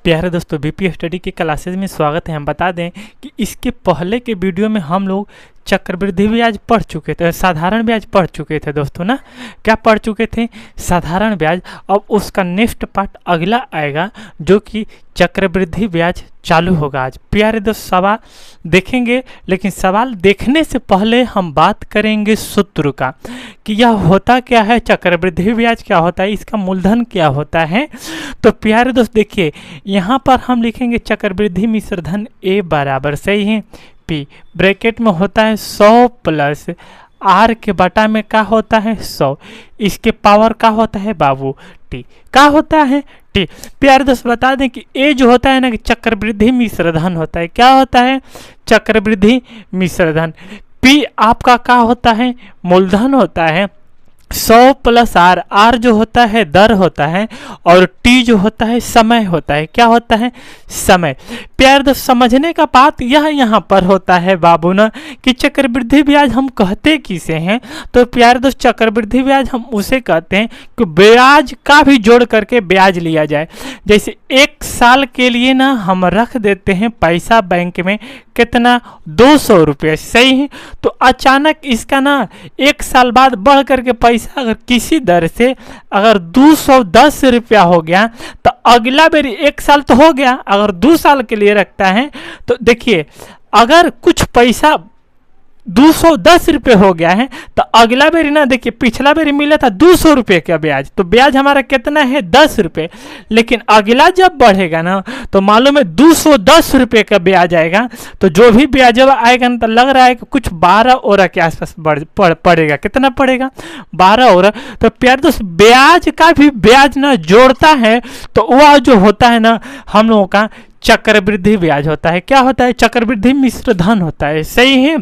प्यारे दोस्तों, BP study के क्लासेस में स्वागत है। हम बता दें कि इसके पहले के वीडियो में हम लोग चक्रवृद्धि ब्याज पढ़ चुके थे, साधारण ब्याज पढ़ चुके थे दोस्तों ना। क्या पढ़ चुके थे? साधारण ब्याज। अब उसका नेक्स्ट पार्ट अगला आएगा जो कि चक्रवृद्धि ब्याज चालू होगा। आज प्यारे दोस्त सवाल देखेंगे, लेकिन सवाल देखने से पहले हम बात करेंगे सूत्र का कि यह होता क्या है, चक्रवृद्धि ब्याज क्या होता है, इसका मूलधन क्या होता है। तो प्यारे दोस्त देखिए, यहाँ पर हम लिखेंगे चक्रवृद्धि मिश्रधन ए बराबर, सही है, पी ब्रैकेट में होता है 100 प्लस आर के बटा में क्या होता है 100, इसके पावर का होता है बाबू टी, का होता है टी। प्यारे दोस्त बता दें कि ए जो होता है ना कि चक्रवृद्धि मिश्रधन होता है। क्या होता है? चक्रवृद्धि मिश्रधन। पी आपका क्या होता है? मूलधन होता है। 100 प्लस आर, आर जो होता है दर होता है, और टी जो होता है समय होता है। क्या होता है? समय। प्यार दोस्त समझने का बात यह यहाँ पर होता है बाबू ना कि चक्रवृद्धि ब्याज हम कहते किसे हैं। तो प्यार दोस्त चक्रवृद्धि ब्याज हम उसे कहते हैं कि ब्याज का भी जोड़ करके ब्याज लिया जाए। जैसे 1 साल के लिए ना हम रख देते हैं पैसा बैंक में, कितना 200 रुपये, सही है। तो अचानक इसका ना 1 साल बाद बढ़ करके पैसा अगर किसी दर से अगर 210 रुपया हो गया, तो अगला बेरी 1 साल तो हो गया, अगर 2 साल के लिए रखता है तो देखिए अगर कुछ पैसा 210 रुपये हो गया है तो अगला बेरी ना, देखिए पिछला बेरी मिला था 200 रुपये का ब्याज, तो ब्याज हमारा कितना है 10 रुपये। लेकिन अगला जब बढ़ेगा ना तो मालूम है 210 रुपये का ब्याज आएगा। तो जो भी ब्याज आएगा ना तो लग रहा है कि कुछ 12 और के आसपास पड़ेगा। कितना पड़ेगा? 12 और। तो प्यार दोस्त ब्याज का भी ब्याज ना जोड़ता है तो वह जो होता है ना हम लोगों का चक्रवृद्धि ब्याज होता है। क्या होता है? चक्रवृद्धि मिश्रधन होता है, सही है।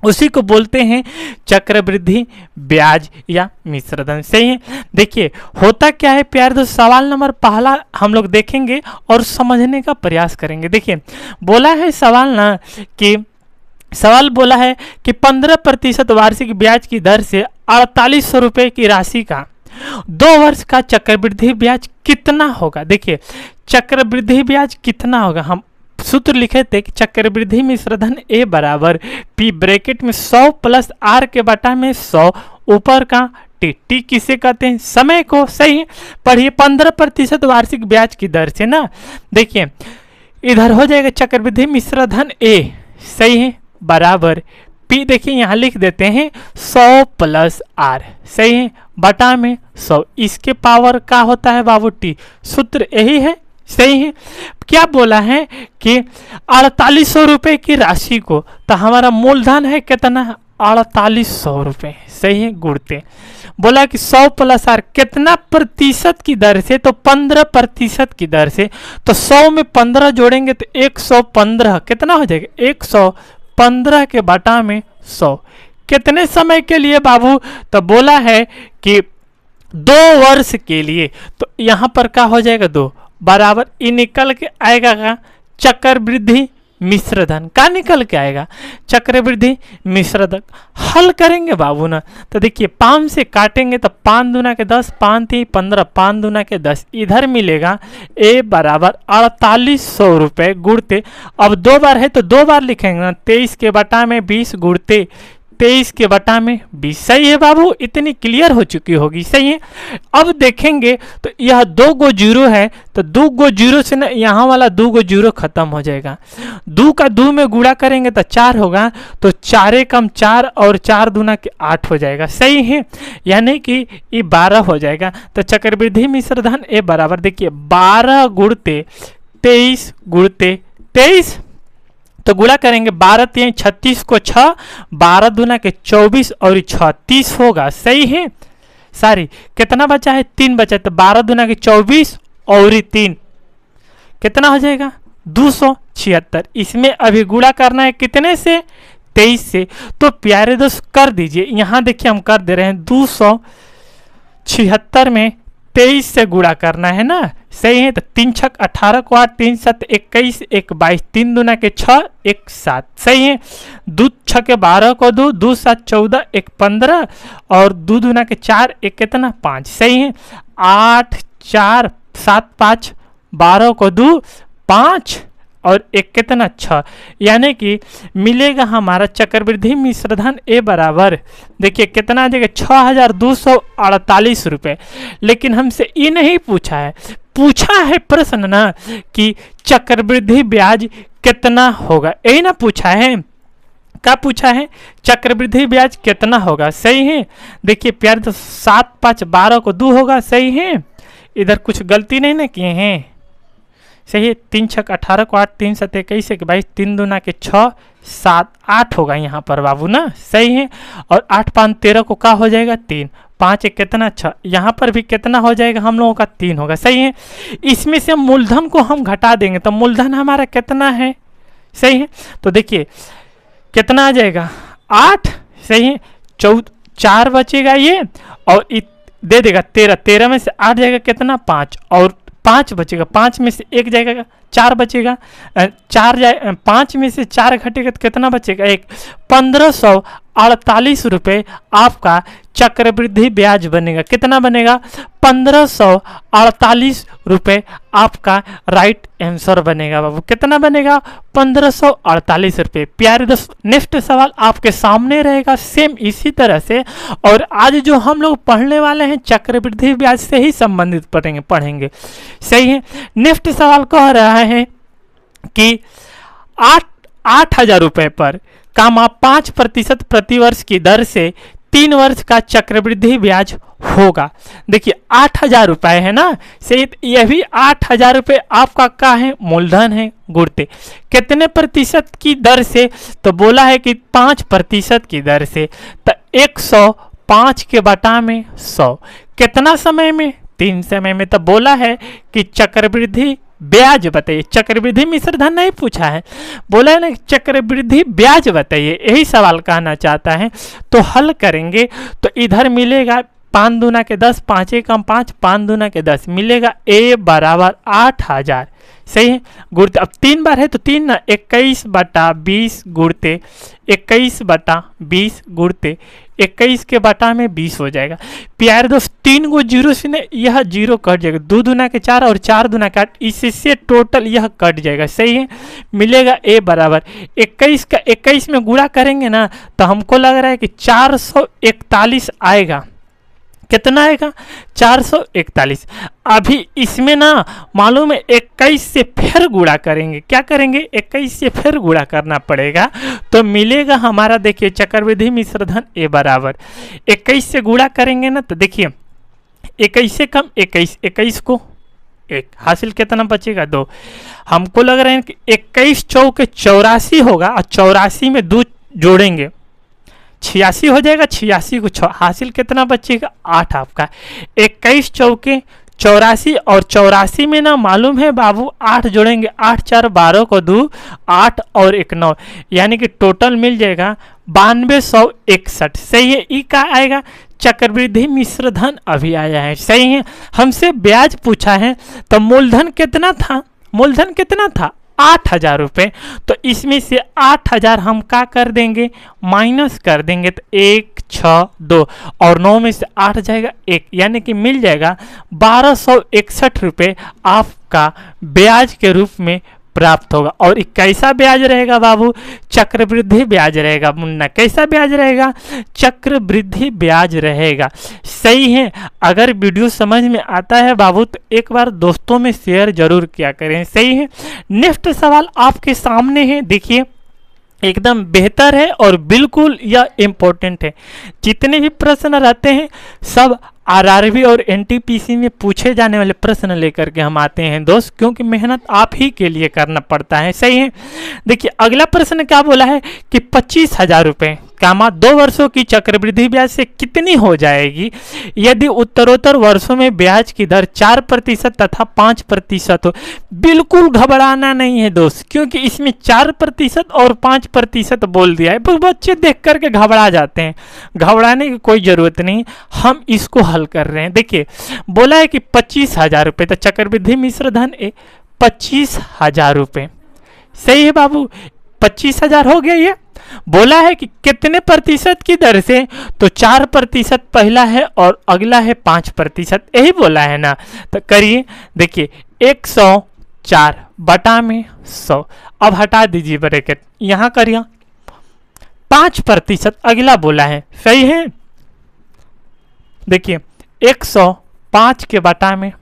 उसी को बोलते हैं चक्रवृद्धि ब्याज या मिश्रधन, सही है। देखिए होता क्या है प्यारे दोस्त, सवाल नंबर पहला हम लोग देखेंगे और समझने का प्रयास करेंगे। देखिए बोला है सवाल ना कि सवाल बोला है कि 15% वार्षिक ब्याज की दर से 4800 रुपये की राशि का 2 वर्ष का चक्रवृद्धि ब्याज कितना होगा। देखिए चक्रवृद्धि ब्याज कितना होगा, हम सूत्र लिखे थे कि चक्रवृद्धि मिश्रधन ए बराबर पी ब्रैकेट में 100 प्लस आर के बटा में 100 ऊपर का टी। टी किसे कहते हैं? समय को, सही है। पढ़िए 15% वार्षिक ब्याज की दर से ना, देखिए इधर हो जाएगा चक्रवृद्धि मिश्रधन ए, सही है, बराबर पी, देखिए यहाँ लिख देते हैं 100 प्लस आर, सही है, बटा में 100, इसके पावर का होता है बाबू टी। सूत्र यही है, सही है। क्या बोला है कि 4800 रुपये की राशि को, तो हमारा मूलधन है कितना? 4800 रुपये, सही है, गुणते बोला कि 100 प्लस आर कितना प्रतिशत की दर से, तो 15% की दर से। तो 100 में 15 जोड़ेंगे तो 115 कितना हो जाएगा? 115 के बटा में 100। कितने समय के लिए बाबू? तो बोला है कि 2 वर्ष के लिए। तो यहाँ पर क्या हो जाएगा? 2 बराबर ये निकल के आएगा का चक्रवृद्धि मिश्रधन, का निकल के आएगा चक्रवृद्धि मिश्रधन। हल करेंगे बाबू ना, तो देखिए 5 से काटेंगे तो 5 दूना के 10, 5 3 15, 5 दूना के 10, इधर मिलेगा ए बराबर 4800 रुपये गुणते। अब 2 बार है तो 2 बार लिखेंगे ना, 23 के बटा में 20 गुणते 23 के बटा में 20, सही है बाबू, इतनी क्लियर हो चुकी होगी, सही है। अब देखेंगे तो यह 2 गो जीरो है, तो 2 गो जीरो से ना यहाँ वाला 2 गो जीरो खत्म हो जाएगा। 2 का 2 में गुणा करेंगे तो 4 होगा, तो 4 कम 4 और 4 दूना के 8 हो जाएगा, सही है, यानी कि ये 12 हो जाएगा। तो चक्रवृद्धि मिश्रधन ए बराबर देखिए 12 गुणते 23 गुणते 23, तो गुणा करेंगे 12 3 36 को 6, 12 दूना के 24 और 6 30 होगा, सही है। सारी कितना बचा है? 3 बचा, तो 12 दूना के 24 और 3 कितना हो जाएगा? 276। इसमें अभी गुणा करना है कितने से? 23 से। तो प्यारे दोस्त कर दीजिए, यहाँ देखिए हम कर दे रहे हैं 276 में 23 से गुणा करना है ना, सही है। तो 3 छक 18 को 8, 3 7 21, 1 22, 3 दूना के 6, 1 7, सही है। 2 छके 12 को 2, 2 7 14, 1 15 और 2 दूना के 4, 1 कितना 5, सही है। 8 4 7 5 12 को 2 5 और एक कितना 6, यानी कि मिलेगा हमारा चक्रवृद्धि मिश्रधन ए बराबर, देखिए कितना आ जाएगा 6248 रुपये। लेकिन हमसे ये नहीं पूछा है, पूछा है प्रश्न ना कि चक्रवृद्धि ब्याज कितना होगा, यही ना पूछा है। क्या पूछा है? चक्रवृद्धि ब्याज कितना होगा, सही है। देखिए प्यार तो 7 5 12 को 2 होगा, सही है। इधर कुछ गलती नहीं ना किए हैं, सही है। 3 6 18 को 8, 3 7 21 22, 3 दूना के 6 7 8 होगा यहाँ पर बाबू ना, सही है। और 8 5 13 को क्या हो जाएगा 3, 5 1 कितना 6, यहाँ पर भी कितना हो जाएगा हम लोगों का 3 होगा, सही है। इसमें से मूलधन को हम घटा देंगे तो मूलधन हमारा कितना है, सही है। तो देखिए कितना आ जाएगा 8, सही है। 4 बचेगा ये और दे देगा 13, 13 में से 8 जाएगा कितना 5 और 5 बचेगा, 5 में से 1 जाएगा 4 बचेगा, 5 में से 4 घटेगा तो कितना बचेगा 1, 1548 रुपये आपका चक्रवृद्धि ब्याज बनेगा। कितना बनेगा 1548 रुपये आपका राइट आंसर बनेगा बाबू। कितना बनेगा 1548 रुपये। प्यारे दोस्त नेक्स्ट सवाल आपके सामने रहेगा सेम इसी तरह से, और आज जो हम लोग पढ़ने वाले हैं चक्रवृद्धि ब्याज से ही संबंधित पढ़ेंगे, सही है। नेक्स्ट सवाल कह रहा है कि 8,000 रुपये पर कामा 5% प्रतिवर्ष की दर से 3 वर्ष का चक्रवृद्धि ब्याज होगा। देखिए 8,000 रुपये है ना, सही। यह भी 8,000 रुपये आपका क्या है, मूलधन है गुणते कितने प्रतिशत की दर से, तो बोला है कि 5% की दर से, तो 105 के बटा में 100 कितना समय में, 3 समय में। तो बोला है कि चक्रवृद्धि ब्याज बताइए, चक्रवृद्धि मिश्रधन नहीं पूछा है, बोला है ना चक्रवृद्धि ब्याज बताइए, यही सवाल कहना चाहता है। तो हल करेंगे तो इधर मिलेगा 5 दूना के 10, 5 एकम 5, 5 दूना के 10 मिलेगा ए बराबर 8,000, सही है। गुणते अब 3 बार है तो 3 ना 21 बटा 20 गुणते 21 बटा 20 गुणते 21 के बटा में 20 हो जाएगा। प्यारे दोस्त 3 गो जीरो से ना यह जीरो कट जाएगा, 2 दूना के 4 और 4 दूना के 8, इससे टोटल यह कट जाएगा, सही है। मिलेगा ए बराबर 21 का 21 में गुणा करेंगे ना तो हमको लग रहा है कि 441 आएगा। कितना आएगा 441। अभी इसमें ना मालूम है 21 से फिर गुणा करेंगे, क्या करेंगे 21 से फिर गुणा करना पड़ेगा, तो मिलेगा हमारा देखिए चक्रवृद्धि मिश्रधन ए बराबर 21 से गुणा करेंगे ना तो देखिए 21 से कम 21, 21 को 1 हासिल कितना बचेगा 2। हमको लग रहा है कि 21 चौके 84 होगा और 84 में 2 जोड़ेंगे 86 हो जाएगा, 86 को 6 हासिल कितना बचेगा 8 आपका। 21 चौके 84 और 84 में ना मालूम है बाबू 8 जोड़ेंगे, 8 4 12 को 2 8 और 1 9, यानी कि टोटल मिल जाएगा 9261, सही है। ई का आएगा चक्रवृद्धि मिश्रधन अभी आया है, सही है। हमसे ब्याज पूछा है तो मूलधन कितना था, मूलधन कितना था 8,000 रुपये, तो इसमें से 8,000 हम क्या कर देंगे माइनस कर देंगे तो 1 6 2 और 9 में से 8 जाएगा 1, यानी कि मिल जाएगा 1261 रुपये आपका ब्याज के रूप में प्राप्त होगा। और कैसा ब्याज रहेगा बाबू, चक्रवृद्धि ब्याज रहेगा मुन्ना, कैसा ब्याज रहेगा चक्रवृद्धि ब्याज रहेगा, सही है। अगर वीडियो समझ में आता है बाबू तो एक बार दोस्तों में शेयर जरूर किया करें, सही है। नेक्स्ट सवाल आपके सामने है, देखिए एकदम बेहतर है और बिल्कुल यह इम्पोर्टेंट है। जितने भी प्रश्न रहते हैं सब आरआरबी और एनटीपीसी में पूछे जाने वाले प्रश्न लेकर के हम आते हैं दोस्त, क्योंकि मेहनत आप ही के लिए करना पड़ता है, सही है। देखिए अगला प्रश्न क्या बोला है कि 25,000 रुपये कामा 2 वर्षों की चक्रवृद्धि ब्याज से कितनी हो जाएगी यदि उत्तरोत्तर वर्षों में ब्याज की दर 4% तथा 5% हो। बिल्कुल घबराना नहीं है दोस्त, क्योंकि इसमें 4% और 5% बोल दिया है, बच्चे देख करके घबरा जाते हैं, घबराने की कोई जरूरत नहीं, हम इसको हल कर रहे हैं। देखिए बोला है कि 25,000 रुपये, तो चक्रवृद्धि मिश्रधन 25,000 रुपये, सही है बाबू। 25,000 हो गया ये, बोला है कि कितने प्रतिशत की दर से, तो 4% पहला है और अगला है 5%, यही बोला है ना। तो करिए, देखिए 104 बटा में 100, अब हटा दीजिए ब्रैकेट, यहाँ करिए 5% अगला बोला है, सही है। देखिए 105 के बटा में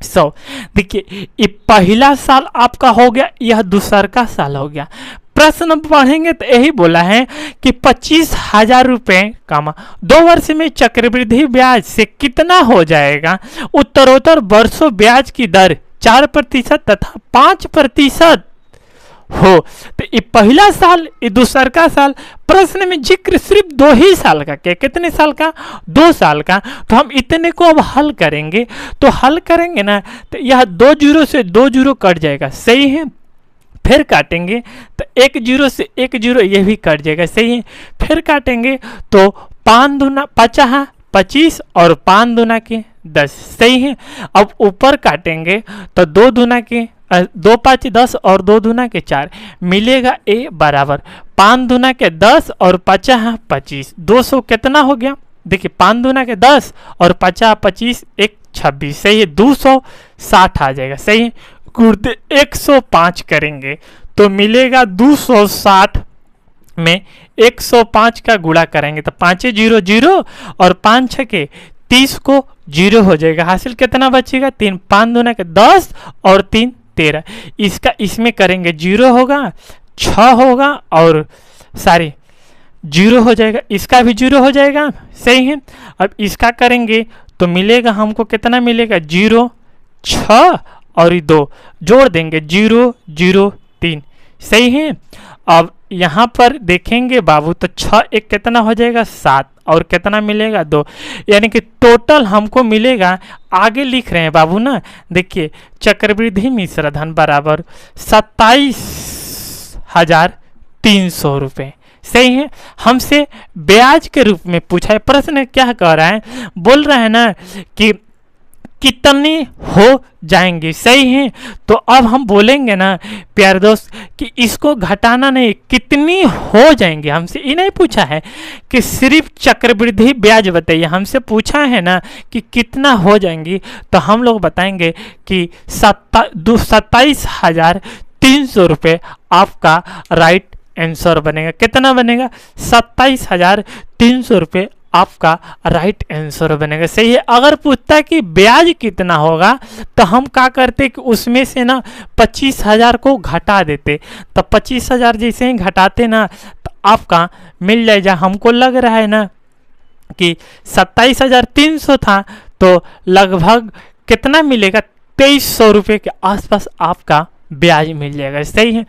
100, देखिए ये पहला साल आपका हो गया, यह दूसरा का साल हो गया। प्रश्न पढ़ेंगे तो यही बोला है कि 25,000 रुपये कामा 2 वर्ष में चक्रवृद्धि ब्याज से कितना हो जाएगा। उत्तरोत्तर वर्षों ब्याज की दर 4% तथा 5% हो। तो ये पहला साल, ये दूसरा का साल, प्रश्न में जिक्र सिर्फ 2 ही साल का, क्या कितने साल का, 2 साल का। तो हम इतने को अब हल करेंगे, तो हल करेंगे ना तो यह 2 जीरो से 2 जीरो कट जाएगा, सही है। फिर काटेंगे तो 1 जीरो से 1 जीरो ये भी कट जाएगा, सही है। फिर काटेंगे तो 5 दूना 50, 25 और 5 दूना के 10, सही है। अब ऊपर काटेंगे तो 2 दूना के 2 5 10 और 2 दूना के 4 मिलेगा ए बराबर 5 दूना के 10 और 50 25, 200 कितना हो गया। देखिए 5 दूना के 10 और 50 25 1 26, सही है। 260 आ जाएगा, सही है। गुर्दे 105 करेंगे तो मिलेगा 260 में 105 का गुणा करेंगे तो 5 0 0 और 5 6 के 30 को 0 हो जाएगा। हासिल कितना बचेगा 3, 5 दूना के 10 और 3 13, इसका इसमें करेंगे 0 होगा, 6 होगा और सारे 0 हो जाएगा, इसका भी 0 हो जाएगा, सही है। अब इसका करेंगे तो मिलेगा हमको कितना मिलेगा 0 6 और 2 जोड़ देंगे 0 0 3, सही है। अब यहाँ पर देखेंगे बाबू तो 6 1 कितना हो जाएगा 7 और कितना मिलेगा 2, यानी कि टोटल हमको मिलेगा, आगे लिख रहे हैं बाबू ना, देखिए चक्रवृद्धि मिश्र धन बराबर 27,300 रुपये, सही है। हमसे ब्याज के रूप में पूछा है, प्रश्न क्या कह रहा है, बोल रहा है ना कि कितने हो जाएंगे, सही है। तो अब हम बोलेंगे ना प्यारे दोस्त कि इसको घटाना नहीं, कितनी हो जाएंगे। हमसे ये नहीं पूछा है कि सिर्फ चक्रवृद्धि ब्याज बताइए, हमसे पूछा है ना कि कितना हो जाएंगी। तो हम लोग बताएंगे कि 27,300 रुपये आपका राइट आंसर बनेगा। कितना बनेगा 27,300 रुपये आपका राइट आंसर बनेगा, सही है। अगर पूछता है कि ब्याज कितना होगा तो हम क्या करते कि उसमें से ना 25,000 को घटा देते, तो 25,000 जैसे ही घटाते ना तो आपका मिल जाएगा। हमको लग रहा है ना कि 27,300 था, तो लगभग कितना मिलेगा 2300 रुपये के आसपास आपका ब्याज मिल जाएगा, सही है।